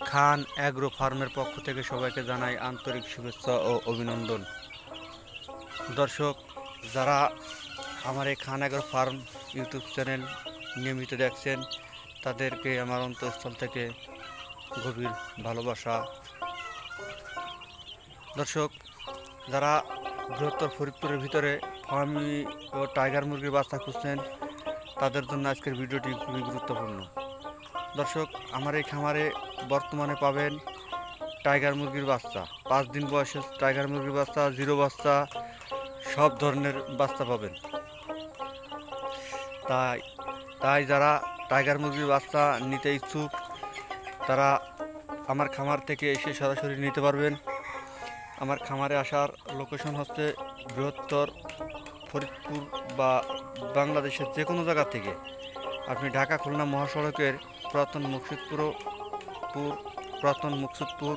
খান agro ফার্মের পক্ষ থেকে সবাইকে জানাই আন্তরিক শুভেচ্ছা ও অভিনন্দন। দর্শক, যারা আমার এই খান অ্যাগ্রো ফার্ম ইউটিউব চ্যানেল নিয়মিত দেখছেন, তাদেরকে আমার অন্তঃস্থল থেকে গভীর ভালোবাসা। দর্শক, যারা বৃহত্তর ফরিদপুরের ভিতরে ফার্মি ও টাইগার মুরগির বাচ্চা খুঁজছেন, তাদের জন্য আজকের ভিডিওটি খুবই গুরুত্বপূর্ণ। দর্শক, আমার এই খামারে বর্তমানে পাবেন টাইগার মুরগির বাচ্চা, 5 দিন বয়সের টাইগার মুরগির বাচ্চা, জিরো বাচ্চা, সব ধরনের বাচ্চা পাবেন। তাই তাই যারা টাইগার মুরগির বাচ্চা নিতে ইচ্ছুক, তারা আমার খামার থেকে এসে সরাসরি নিতে পারবেন। আমার খামারে আসার লোকেশন হচ্ছে বৃহত্তর ফরিদপুর বা বাংলাদেশের যে কোনো জায়গা থেকে আপনি ঢাকা খুলনা মহাসড়কের পুরাতন মুকসুদপুর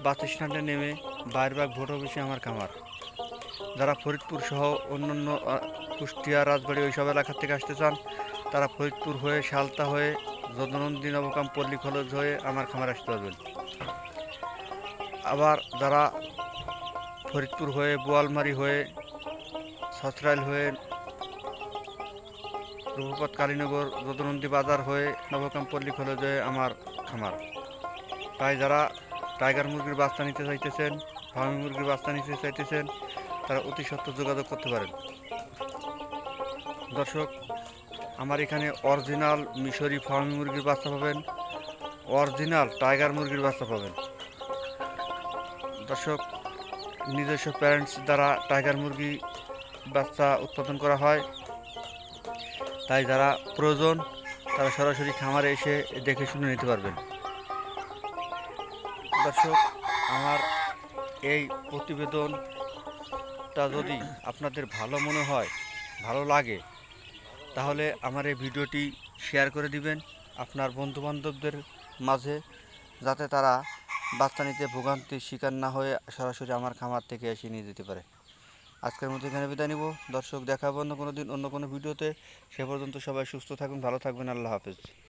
বাস স্ট্যান্ডে নেমে বাইরবাগ ভোট অফিসে আমার খামার। যারা ফরিদপুর সহ অন্যান্য কুষ্টিয়া, রাজবাড়ী ওইসব এলাকা থেকে আসতে চান, তারা ফরিদপুর হয়ে, শালতা হয়ে, যদুনন্দী, নবকাম, পল্লী কলেজ হয়ে আমার খামার আসতে পারবেন। আবার যারা ফরিদপুর হয়ে, বোয়ালমারি হয়ে, সসরাইল হয়ে, রূপপথ, কালীনগর, যদুনন্দী বাজার হয়ে, নবকাম, পল্লী কলেজ হয়ে আমার খামার। তাই যারা টাইগার মুরগির বাচ্চা নিতে চাইতেছেন, ফার্মি মুরগির বাচ্চা নিতে চাইতেছেন, তারা অতি সত্ত্বর যোগাযোগ করতে পারেন। দর্শক, আমার এখানে অরিজিনাল মিশরি ফার্মি মুরগির বাচ্চা পাবেন, অরিজিনাল টাইগার মুরগির বাচ্চা পাবেন। দর্শক, নিজস্ব প্যারেন্টস দ্বারা টাইগার মুরগি বাচ্চা উৎপাদন করা হয়। তাই যারা প্রয়োজন, তারা সরাসরি খামারে এসে দেখে শুনে নিতে পারবেন। দর্শক, আমার এই প্রতিবেদনটা যদি আপনাদের ভালো মনে হয়, ভালো লাগে, তাহলে আমার এই ভিডিওটি শেয়ার করে দিবেন আপনার বন্ধুবান্ধবদের মাঝে, যাতে তারা বাচ্চা নিতে ভোগান্তির শিকার না হয়ে সরাসরি আমার খামার থেকে এসে নিয়ে যেতে পারে। আজকের মধ্যে এখানে বিদায় নিব। দর্শক, দেখা হবে অন্য কোনো দিন অন্য কোনো ভিডিওতে। সে পর্যন্ত সবাই সুস্থ থাকুন, ভালো থাকবেন। আল্লাহ হাফেজ।